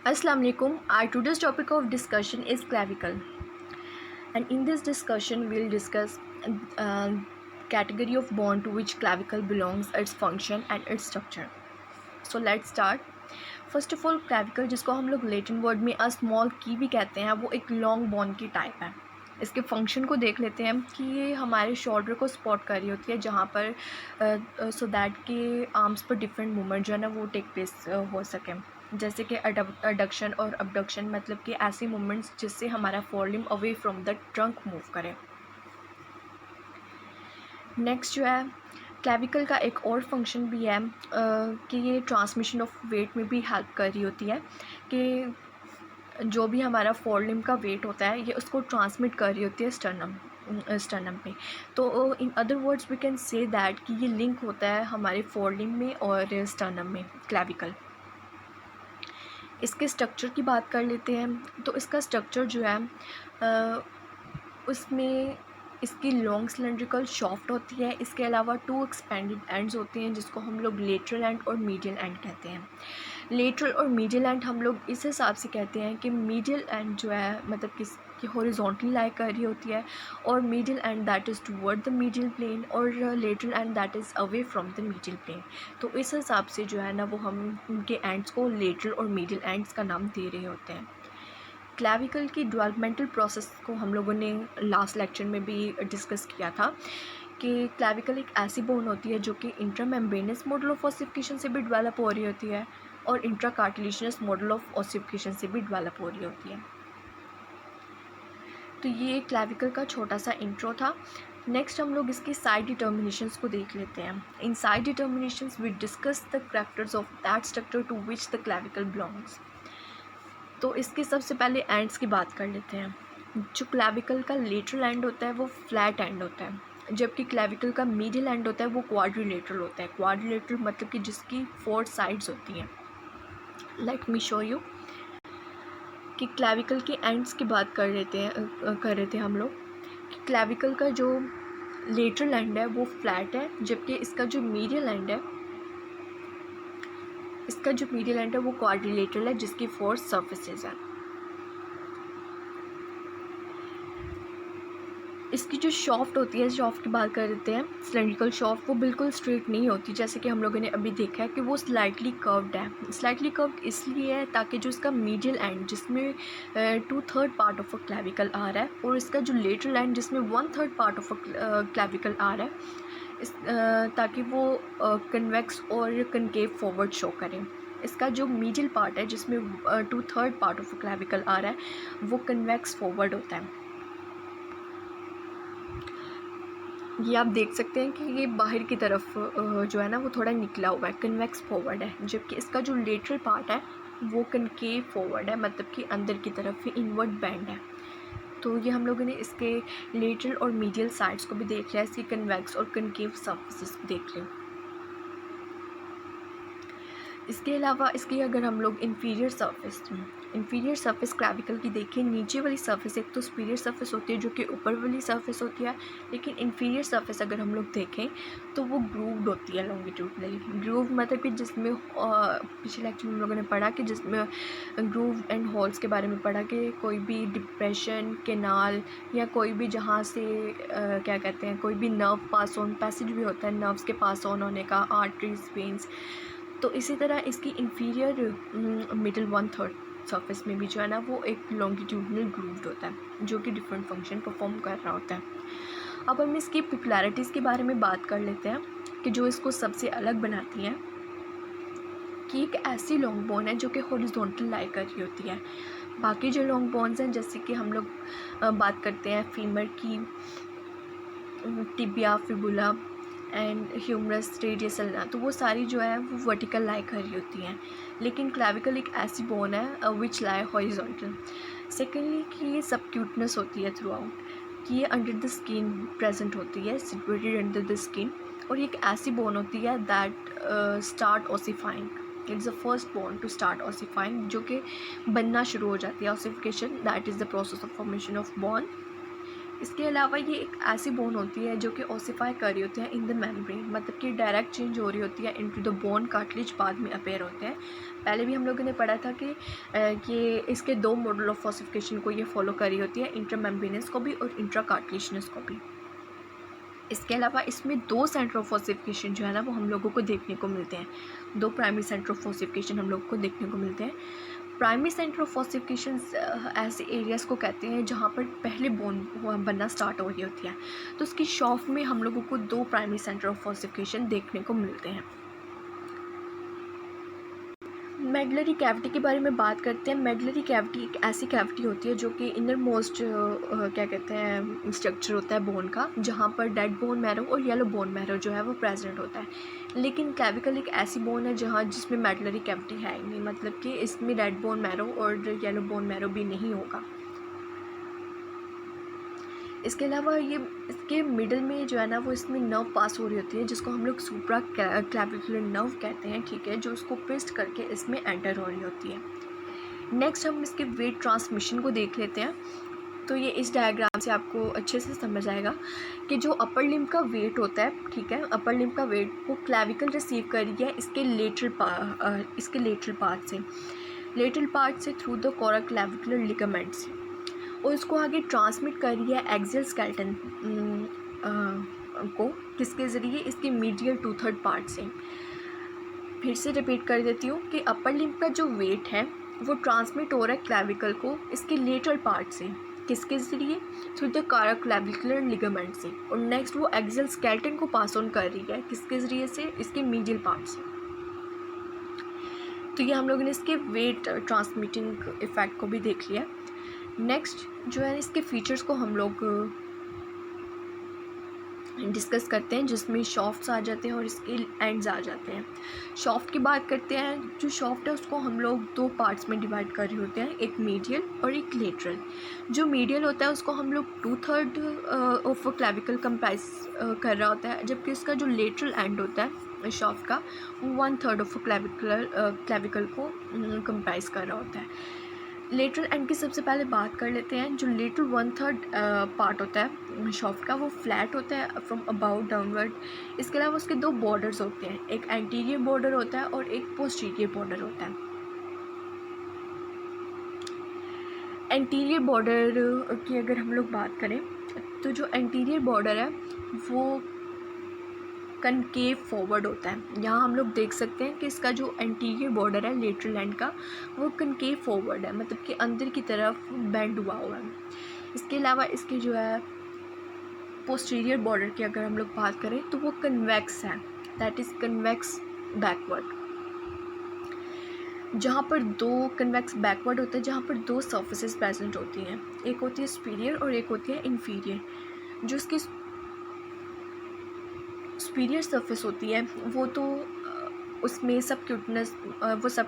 Assalamu alaikum. Our today's topic of discussion is clavicle, and in this discussion we'll discuss uh, category of bone to which clavicle belongs, its function and its structure. So let's start. First of all clavicle, जिसको हम लोग Latin word में a small की भी कहते हैं, वो एक लॉन्ग बोन की टाइप है. इसके फंक्शन को देख लेते हैं कि ये हमारे शोल्डर को सपोर्ट कर रही होती है, जहाँ पर सो दैट के आर्म्स पर डिफरेंट मूवमेंट जो है ना वो टेक प्लेस हो सके, जैसे कि अडक्शन और अबडक्शन, मतलब कि ऐसी मूवमेंट्स जिससे हमारा forelimb away from the trunk move करे. नेक्स्ट जो है, क्लैविकल का एक और फंक्शन भी है कि ये ट्रांसमिशन ऑफ वेट में भी हेल्प कर रही होती है, कि जो भी हमारा फोरलिम का वेट होता है ये उसको ट्रांसमिट कर रही होती है स्टर्नम पे. तो in other words we can say that कि ये लिंक होता है हमारे फोरलिम में और स्टर्नम में, क्लैविकल. इसके स्ट्रक्चर की बात कर लेते हैं. तो इसका स्ट्रक्चर जो है उसमें इसकी लॉन्ग सिलेंड्रिकल शॉफ्ट होती है. इसके अलावा 2 एक्सपेंडेड एंड्स होते हैं जिसको हम लोग लेटरल एंड और मीडियल एंड कहते हैं. लेटरल और मीडियल एंड हम लोग इस हिसाब से कहते हैं कि मीडियल एंड जो है मतलब कि हॉरिजॉन्टली लाई कर रही होती है, और medial end that is toward the medial plane, और lateral end that is away from the medial plane. तो इस हिसाब से जो है ना वो हम उनके एंड्स को लेटरल और मीडियल एंड्स का नाम दे रहे होते हैं. क्लैविकल की डेवलपमेंटल प्रोसेस को हम लोगों ने लास्ट लेक्चर में भी डिस्कस किया था कि क्लैविकल एक ऐसी बोन होती है जो कि इंट्रामेम्ब्रेनस मॉडल ऑफ ऑसिफिकेशन से भी डेवलप हो रही होती है और इंट्राकार्टिलेजिनस मॉडल ऑफ ऑसिफिकेशन से भी डेवलप हो रही होती है. तो ये क्लैविकल का छोटा सा इंट्रो था. नेक्स्ट हम लोग इसके साइड डिटर्मिनेशंस को देख लेते हैं. In side determinations we discuss the characters of that structure to which the clavicle belongs. तो इसके सबसे पहले एंड्स की बात कर लेते हैं. जो क्लैविकल का लेटरल एंड होता है वो फ्लैट एंड होता है, जबकि क्लैविकल का मीडियल एंड होता है वो क्वाड्रिलेटरल होता है. क्वाड्रिलेटरल मतलब कि जिसकी 4 साइड्स होती हैं. लेट मी शो यू कि क्लैविकल के एंड्स की बात कर रहे थे हम लोग कि क्लैविकल का जो लेटरल एंड है वो फ्लैट है, जबकि इसका जो मीडियल एंड है वो क्वाड्रिलेटरल है जिसकी 4 सर्फेसेस हैं. इसकी जो शॉफ्ट होती है, शॉफ्ट की बात कर देते हैं, सिलेंड्रिकल शॉफ्ट, वो बिल्कुल स्ट्रेट नहीं होती, जैसे कि हम लोगों ने अभी देखा है कि वो स्लाइटली कर्व्ड है. स्लाइटली कर्व्ड इसलिए है ताकि जो इसका मीडियल एंड जिसमें 2/3 पार्ट ऑफ अ क्लैविकल आ रहा है, और इसका जो लेटरल एंड जिसमें 1/3 पार्ट ऑफ अ क्लैविकल आ रहा है, ताकि वो कन्वेक्स और कनकेव फॉरवर्ड शो करें. इसका जो मीडियल पार्ट है जिसमें 2/3 पार्ट ऑफ क्लैविकल आ रहा है वो कन्वेक्स फॉरवर्ड होता है. ये आप देख सकते हैं कि ये बाहर की तरफ जो है ना वो थोड़ा निकला हुआ है, कन्वेक्स फॉरवर्ड है, जबकि इसका जो लेटरल पार्ट है वो कनकेव फॉरवर्ड है, मतलब कि अंदर की तरफ ही इनवर्ड बैंड है. तो ये हम लोगों ने इसके लेटरल और मीडियल साइड्स को भी देख लिया, इसकी कन्वेक्स और कनकेव सर्फेसेस को देख लें. इसके अलावा इसकी अगर हम लोग इंफीरियर सरफेस क्लैविकल की देखें, नीचे वाली सरफेस एक तो सुपीरियर सरफेस होती है जो कि ऊपर वाली सरफेस होती है, लेकिन इंफीरियर सरफेस अगर हम लोग देखें तो वो ग्रूव्ड होती है लॉन्गिट्यूडनली. ग्रूव मतलब कि जिसमें पिछले लेक्चर में हम लोगों ने पढ़ा कि जिसमें ग्रूव एंड हॉल्स के बारे में पढ़ा कि कोई भी डिप्रेशन, केनाल या कोई भी जहाँ से क्या कहते हैं कोई भी नर्व पास ऑन पैसेज भी होता है, नर्व्स के पास ऑन होने का, आर्टरीज, वेन्स. तो इसी तरह इसकी इंफीरियर मिडल 1/3 सरफेस में भी जो है ना वो एक लॉन्गिट्यूडनल ग्रूव्ड होता है जो कि डिफरेंट फंक्शन परफॉर्म कर रहा होता है. अब हम इसकी पॉपुलैरिटीज़ के बारे में बात कर लेते हैं कि जो इसको सबसे अलग बनाती हैं, कि एक ऐसी लॉन्ग बोन है जो कि हॉरिजॉन्टल लाई कर रही होती है. बाकी जो लॉन्ग बोन्स हैं, जैसे कि हम लोग बात करते हैं फीमर की, tibia, fibula and humerus, radius ulna, तो वो सारी जो है वो वर्टिकल लाई कर रही होती हैं. लेकिन क्लैविकल एक ऐसी बोन है विच लाई हॉरिजॉन्टल. सेकेंडली कि ये सबक्यूटनस होती है थ्रू आउट, कि ये अंडर द स्किन प्रेजेंट होती है, सिचुएटेड अंडर द स्किन, और ये एक ऐसी बोन होती है that start ossifying. It is the first bone to start ossifying, जो कि बनना शुरू हो जाती है. Ossification that is the process of formation of bone इसके अलावा ये एक ऐसी बोन होती है जो कि ओसिफाई कर रही होती है इन द मेम्ब्रेन, मतलब कि डायरेक्ट चेंज हो रही होती है इनटू द बोन कार्टिलेज, बाद में अपेयर होते हैं। पहले भी हम लोगों ने पढ़ा था कि ये इसके दो मॉडल ऑफ ओसिफिकेशन को ये फॉलो कर रही होती है, इंट्रामेम्ब्रेनस को भी और इंट्रा कार्टिलेजनस को भी। इसके अलावा इसमें दो सेंटर ऑफ ओसिफिकेशन जो है ना वो हम लोगों को देखने को मिलते हैं, दो प्राइमरी सेंटर ऑफ ओसिफिकेशन हम लोगों को देखने को मिलते हैं। प्राइमरी सेंटर ऑफ ओसिफिकेशन ऐसे एरियाज़ को कहते हैं जहाँ पर पहले बोन बनना स्टार्ट हो रही होती है। तो उसकी शॉफ में हम लोगों को दो प्राइमरी सेंटर ऑफ ओसिफिकेशन देखने को मिलते हैं। मेडलरी कैविटी के बारे में बात करते हैं। मेडलरी कैविटी एक ऐसी कैविटी होती है जो कि इनर मोस्ट क्या कहते हैं स्ट्रक्चर होता है बोन का, जहाँ पर डेड बोन मैरो और येलो बोन मैरो जो है वो प्रेजेंट होता है। लेकिन क्लेविकल एक ऐसी बोन है जिसमें मेडलरी कैविटी है ही नहीं, मतलब कि इसमें रेड बोन मैरो और येलो बोन मैरो भी नहीं होगा। इसके अलावा ये इसके मिडल में जो है ना वो इसमें नर्व पास हो रही होती है जिसको हम लोग सुप्रा क्लेविकुलर नर्व कहते हैं, ठीक है, जो उसको ट्विस्ट करके इसमें एंटर हो रही होती है। नेक्स्ट हम इसके वेट ट्रांसमिशन को देख लेते हैं। तो ये इस डायग्राम से आपको अच्छे से समझ आएगा कि जो अपर लिम्ब का वेट होता है, ठीक है, अपर लिम्ब का वेट वो क्लेविकल रिसीव कर रही है इसके लेटरल पार्ट से through the coracoclavicular ligaments, और इसको आगे ट्रांसमिट कर रही है एक्सियल स्केलेटन को, किसके ज़रिए, इसके मीडियल 2/3 पार्ट से। फिर से रिपीट कर देती हूँ कि अपर लिम्ब का जो वेट है वो ट्रांसमिट हो रहा है क्लेविकल को इसके लेटरल पार्ट से, किसके ज़रिए, through the coracoclavicular ligament से, और नेक्स्ट वो एक्सियल स्केलेटन को पास ऑन कर रही है किसके ज़रिए से, इसके मीडियल पार्ट से। तो ये हम लोगों ने इसके वेट ट्रांसमिटिंग इफ़ेक्ट को भी देख लिया। नेक्स्ट जो है इसके फीचर्स को हम लोग डिस्कस करते हैं, जिसमें शॉफ्ट्स आ जाते हैं और इसके एंड्स आ जाते हैं। शॉफ्ट की बात करते हैं। जो शॉफ्ट है उसको हम लोग दो पार्ट्स में डिवाइड कर रहे होते हैं, एक मीडियल और एक लेटरल। जो मीडियल होता है उसको हम लोग 2/3 ऑफ क्लेविकल कंप्राइज कर रहा होता है, जबकि इसका जो लेटरल एंड होता है शॉफ्ट का वो 1/3 ऑफ क्लेविकल को कंप्राइज कर रहा होता है। लेटरल एंड की सबसे पहले बात कर लेते हैं। जो लेटरल 1/3 पार्ट होता है शॉफ्ट का वो फ्लैट होता है फ्रॉम अबाउट डाउनवर्ड। इसके अलावा उसके दो बॉर्डर्स होते हैं, एक एंटीरियर बॉर्डर होता है और एक पोस्टीरियर बॉर्डर होता है। एंटीरियर बॉर्डर की अगर हम लोग बात करें तो जो एंटीरियर बॉर्डर है वो कनकेव फॉरवर्ड होता है। यहाँ हम लोग देख सकते हैं कि इसका जो एंटीरियर बॉर्डर है लेटरल एंड का वो कनकेव फॉरवर्ड है, मतलब कि अंदर की तरफ बेंड हुआ हुआ है। इसके अलावा इसके जो है पोस्टीरियर बॉर्डर की अगर हम लोग बात करें तो वो कन्वेक्स है, दैट इज़ कन्वेक्स बैकवर्ड। जहाँ पर दो कन्वेक्स बैकवर्ड होता है, जहाँ पर दो सर्फेसेस प्रेजेंट होती हैं, एक होती है सुपीरियर और एक होती है इन्फीरियर। जो इसकी सुपीरियर सरफेस होती है वो तो उसमें वो सब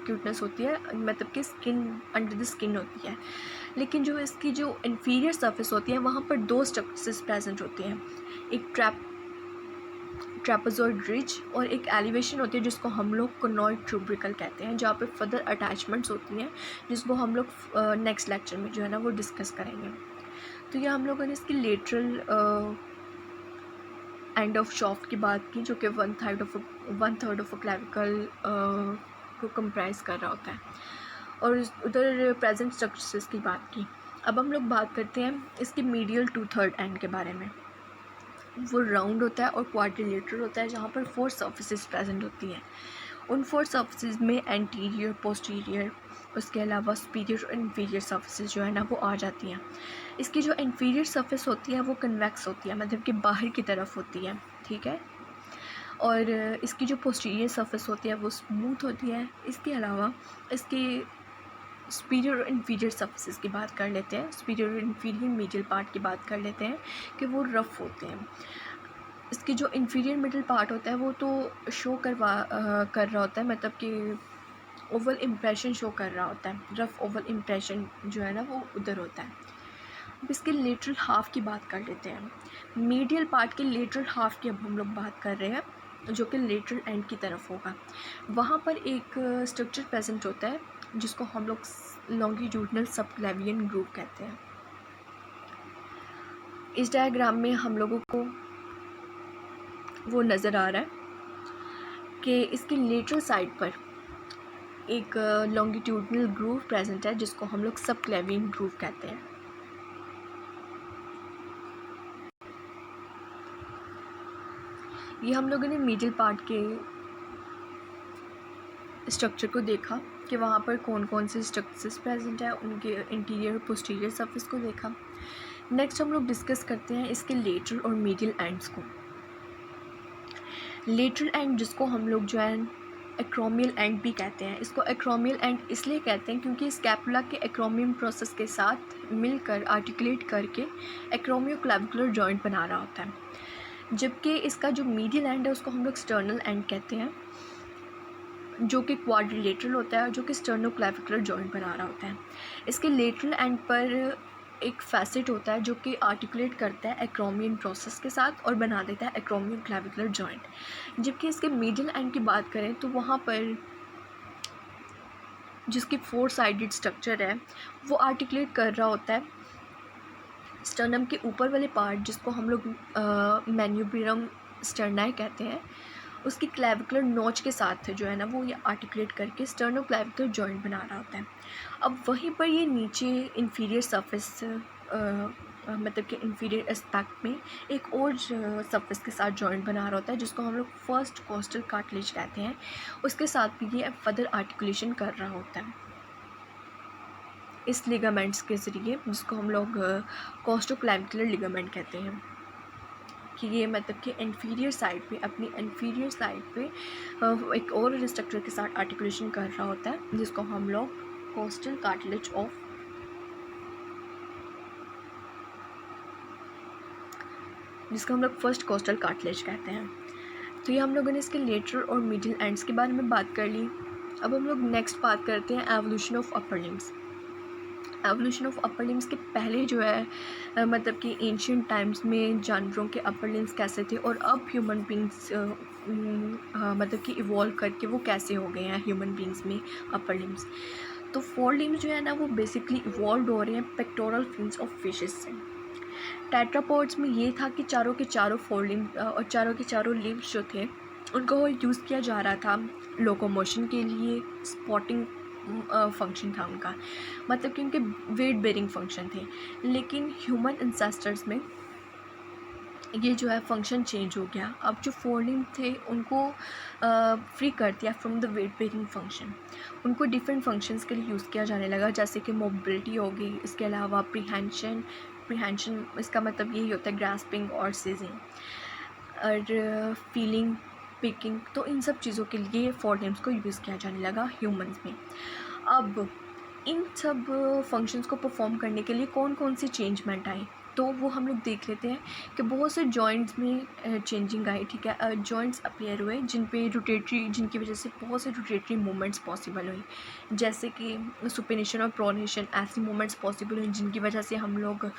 क्यूटनेस होती है, मतलब कि स्किन अंडर द स्किन होती है। लेकिन जो इसकी जो इन्फीरियर सरफेस होती है वहाँ पर दो स्ट्रक्चर्स प्रेजेंट होती हैं, एक ट्रैपेजॉइड रिज और एक एलिवेशन होती है जिसको हम लोग कोनॉइड ट्यूब्रिकल कहते हैं, जहाँ पे फर्दर अटैचमेंट्स होती हैं जिसको हम लोग नेक्स्ट लेक्चर में जो है ना वो डिस्कस करेंगे। तो ये हम लोगों ने इसकी लेटरल एंड ऑफ शॉफ्ट की बात की, जो कि 1/3 ऑफ क्लेविकल को कंप्राइज कर रहा होता है, और उधर प्रेजेंट स्ट्रक्चर्स की बात की। अब हम लोग बात करते हैं इसके मीडियल 2/3 एंड के बारे में। वो राउंड होता है और क्वाड्रिलेटरल होता है, जहाँ पर 4 सर्फेसिस प्रेजेंट होती हैं। उन 4 सर्फेसिस में एंटीरियर, पोस्टीरियर, उसके अलावा सुपीरियर और इन्फीरियर सर्फेसिस जो है ना वो आ जाती हैं। इसकी जो इन्फीरियर सरफेस होती है वो कन्वेक्स होती है, मतलब कि बाहर की तरफ होती है, ठीक है, और इसकी जो पोस्टीरियर सरफेस होती है वो स्मूथ होती है। इसके अलावा इसकी सुपीरियर और इन्फीरियर सर्फेसिस की बात कर लेते हैं, सुपीरियर और इन्फीरियर मीडियल पार्ट की बात कर लेते हैं कि वो रफ़ होते हैं। इसकी जो इन्फीरियर मिडिल पार्ट होता है वो तो शो कर रहा होता है, मतलब कि ओवल इम्प्रेशन शो कर रहा होता है, रफ़ ओवल इम्प्रेशन जो है ना वो उधर होता है। अब इसके लेटरल हाफ़ की बात कर लेते हैं। मीडियल पार्ट के लेटरल हाफ़ की अब हम लोग बात कर रहे हैं, जो कि लेटरल एंड की तरफ होगा। वहाँ पर एक स्ट्रक्चर प्रेजेंट होता है जिसको हम लोग लॉन्गिट्यूडिनल सबक्लेवियन ग्रूव कहते हैं। इस डायग्राम में हम लोगों को वो नज़र आ रहा है कि इसकी लेटरल साइड पर एक लॉन्गिट्यूडनल ग्रूव प्रेजेंट है जिसको हम लोग सबक्लेवियन ग्रूव कहते हैं। ये हम लोगों ने मिडिल पार्ट के स्ट्रक्चर को देखा कि वहाँ पर कौन कौन से स्ट्रक्चर्स प्रेजेंट है, उनके इंटीरियर और पोस्टीरियर सरफेस को देखा। नेक्स्ट हम लोग डिस्कस करते हैं इसके लेटरल और मीडियल एंड्स को। लेटरल एंड जिसको हम लोग जो है एक्रोमियल एंड भी कहते हैं। इसको एक्रोमियल एंड इसलिए कहते हैं क्योंकि स्कैपुला के एक्रोमियम प्रोसेस के साथ मिलकर आर्टिकुलेट करके एक्रोमियोक्लेविकुलर जॉइंट बना रहा होता है, जबकि इसका जो मीडियल एंड है उसको हम लोग स्टर्नल एंड कहते हैं, जो कि क्वाड्रिलेटरल होता है और जो कि स्टर्नोक्लेविकुलर जॉइंट बना रहा होता है। इसके लेटरल एंड पर एक फैसेट होता है जो कि आर्टिकुलेट करता है एक्रोमियन प्रोसेस के साथ और बना देता है एक्रोमियन क्लेविकुलर जॉइंट। जबकि इसके मिडिल एंड की बात करें तो वहाँ पर जिसकी 4 साइडेड स्ट्रक्चर है वो आर्टिकुलेट कर रहा होता है स्टर्नम के ऊपर वाले पार्ट जिसको हम लोग मैन्यूब्रियम स्टर्नाई कहते हैं, उसकी क्लेविकुलर नोच के साथ जो है ना वो ये आर्टिकुलेट करके स्टर्नोक्लेविकुलर जॉइंट बना रहा होता है। अब वहीं पर ये नीचे इंफीरियर सरफेस मतलब कि इंफीरियर एस्पेक्ट में एक और सरफेस के साथ जॉइंट बना रहा होता है जिसको हम लोग फर्स्ट कोस्टल कार्टिलेज कहते हैं। उसके साथ भी ये फर्दर आर्टिकुलेशन कर रहा होता है इस लिगामेंट्स के ज़रिए, जिसको हम लोग कोस्टोक्लेविकुलर लिगामेंट कहते हैं, कि ये मतलब कि इंफीरियर साइड पे अपनी इंफीरियर साइड पे एक और स्ट्रक्चर के साथ आर्टिकुलेशन कर रहा होता है जिसको हम लोग कोस्टल कार्टिलेज ऑफ जिसको हम लोग फर्स्ट कोस्टल कार्टिलेज कहते हैं। तो ये हम लोगों ने इसके लेटरल और मिडिल एंड्स के बारे में बात कर ली। अब हम लोग नेक्स्ट बात करते हैं evolution of upper limbs. Evolution of upper limbs के पहले जो है मतलब कि एंशियंट टाइम्स में जानवरों के अपर लिम्स कैसे थे और अब ह्यूमन बींग्स मतलब कि इवॉल्व करके वो कैसे हो गए हैं ह्यूमन बींग्स में अपर लिम्स। तो 4 लिम्स जो है ना वो बेसिकली इवॉल्व हो रहे हैं पेक्टोरल फिन्स ऑफ फिशेस से। टेट्रापॉड्स में ये था कि चारों के चारों 4 लिम्स और चारों के चारों लिम्स जो थे उनको यूज़ किया जा रहा था लोकोमोशन के लिए, स्पॉटिंग फंक्शन था उनका, मतलब कि उनके वेट बेरिंग फंक्शन थे। लेकिन ह्यूमन इंसेस्टर्स में ये जो है फंक्शन चेंज हो गया। अब जो 4 लिम्ब थे उनको फ्री कर दिया from the weight bearing function, उनको डिफरेंट फंक्शंस के लिए यूज़ किया जाने लगा, जैसे कि मोबिलिटी हो गई, इसके अलावा प्रीहेंशन इसका मतलब यही होता है ग्रास्पिंग और सीजिंग, और फीलिंग, पिकिंग। तो इन सब चीज़ों के लिए 4 लिम्स को यूज़ किया जाने लगा ह्यूमंस में। अब इन सब फंक्शंस को परफॉर्म करने के लिए कौन कौन सी चेंजमेंट आई, तो वो हम लोग देख लेते हैं कि बहुत से जॉइंट्स में चेंजिंग आई। ठीक है, जॉइंट्स अपीयर हुए जिनकी वजह से बहुत से रोटेटरी मूवमेंट्स पॉसिबल हुई, जैसे कि सुपिनेशन और प्रोनेशन। ऐसी मूवमेंट्स पॉसिबल हुई जिनकी वजह से हम लोग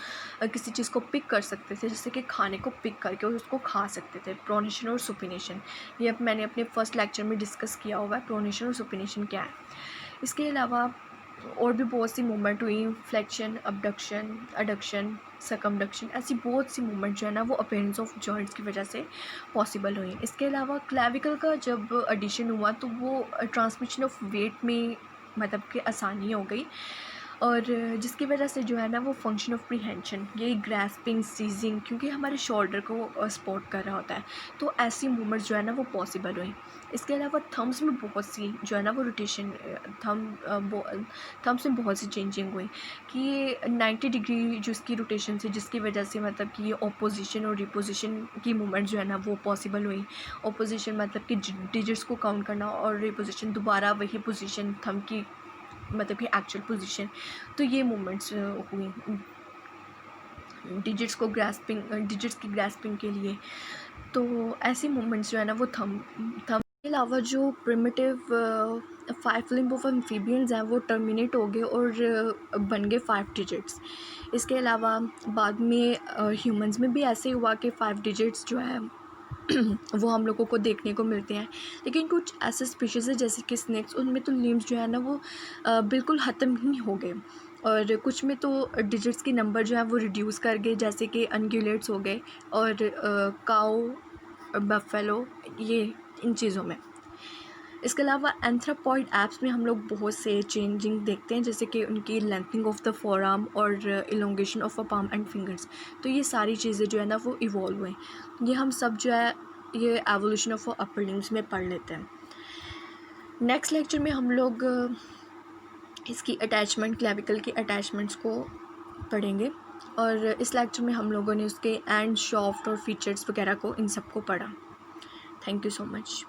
किसी चीज़ को पिक कर सकते थे, जैसे कि खाने को पिक करके और उसको खा सकते थे। प्रोनेशन और सुपिनेशन ये अब मैंने अपने फर्स्ट लेक्चर में डिस्कस किया हुआ है, प्रोनेशन और सुपिनेशन क्या है। इसके अलावा और भी बहुत सी मूवमेंट हुई, फ्लेक्शन, अबडक्शन, अडक्शन, सकमडक्शन, ऐसी बहुत सी मूवमेंट जो है ना वो अपीयरेंस ऑफ जॉइंट्स की वजह से पॉसिबल हुई। इसके अलावा क्लेविकल का जब एडिशन हुआ तो वो ट्रांसमिशन ऑफ वेट में मतलब कि आसानी हो गई, और जिसकी वजह से जो है ना वो फंक्शन ऑफ प्रीहेंशन, ये ग्रैस्पिंग, सीजिंग, क्योंकि हमारे शोल्डर को सपोर्ट कर रहा होता है, तो ऐसी मूवमेंट्स जो है ना वो पॉसिबल हुई। इसके अलावा थम्स में बहुत सी जो है ना वो रोटेशन, थम्स में बहुत सी चेंजिंग हुई कि ये 90 डिग्री जो इसकी रोटेशन थी, जिसकी वजह से मतलब कि ये ऑपोजिशन और रिपोजिशन की मूवमेंट जो है ना वो पॉसिबल हुई। ऑपोजिशन मतलब कि डिजिट्स को काउंट करना, और रिपोजिशन दोबारा वही पोजीशन थंब की मतलब कि एक्चुअल पोजीशन। तो ये मूवमेंट्स हुई डिजिट्स की ग्रास्पिंग के लिए। तो ऐसी मूवमेंट्स जो है ना वो थंब के अलावा जो प्रिमिटिव 5 लिम्ब ऑफ एम्फीबियंस हैं वो टर्मिनेट हो गए और बन गए 5 डिजिट्स। इसके अलावा बाद में ह्यूमंस में भी ऐसे हुआ कि 5 डिजिट्स जो है वो हम लोगों को देखने को मिलते हैं। लेकिन कुछ ऐसे स्पीशीज़ है जैसे कि स्नेक्स, उनमें तो लिम्स जो है ना वो बिल्कुल ख़त्म ही हो गए। और कुछ में तो डिजिट्स के नंबर जो है वो रिड्यूस कर गए, जैसे कि अनग्यूलेट्स हो गए और काऊ, बफेलो, ये इन चीज़ों में। इसके अलावा एंथ्रोपॉइड ऐप्स में हम लोग बहुत से चेंजिंग देखते हैं, जैसे कि उनकी lengthening of the forearm और elongation of a palm and fingers. तो ये सारी चीज़ें जो है ना वो इवॉल्व हुए, ये हम सब जो है ये एवोल्यूशन ऑफ अपर लिम्स में पढ़ लेते हैं। नेक्स्ट लेक्चर में हम लोग इसकी अटैचमेंट, क्लेविकल की अटैचमेंट्स को पढ़ेंगे, और इस लेक्चर में हम लोगों ने उसके एंड, शॉफ्ट और फीचर्स वगैरह को, इन सब को पढ़ा। Thank you so much.